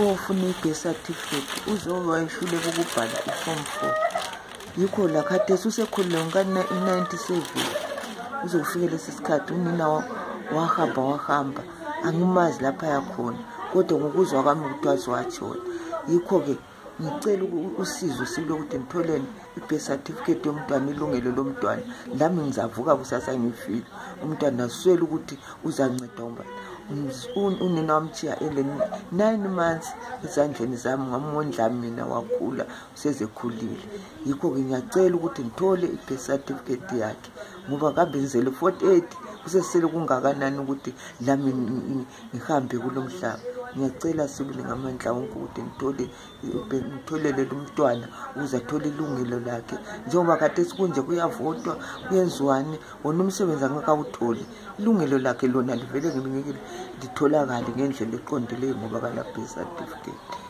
ofuna i-birth certificate uzowayehluleka ukubhala i-form 4. Yikho la khathesi usekhulile ngika-97 uzofika lesi sikhathi unina wahamba angimazi lapha yakhona kodwa ngokuzwa kwami kuthiwa ziwatshona. Yikho-ke ngicela usizo silo ukuthi ngitholeni i-birth certificate yomntwana, ilungelo lomntwana. Lami ngizavuka kusasa ngifile umntwana aswele ukuthi uzanceda ngoba unina wamtshiya 9 months ezandleni zami, ngamondla mina wakhula usezekhulile. Yikho-ke ngiyacela ukuthi ngithole i-birth certificate yakhe ngoba kambe ngizele 48 kusesele kungakanani ukuthi lami ngihambe kulo mhlaba. Ngiyacela sibili ngamandla wonke ukuthi ngitholele lo mntwana ukuze athole ilungelo lakhe, njengoba khathesi kunje kuyavotwa kuyenziwani wona umsebenzi angakawutholi. Ilungelo lakhe lona livele ngeke litholakale ngendlela eqondileyo ngoba kala birth certificate.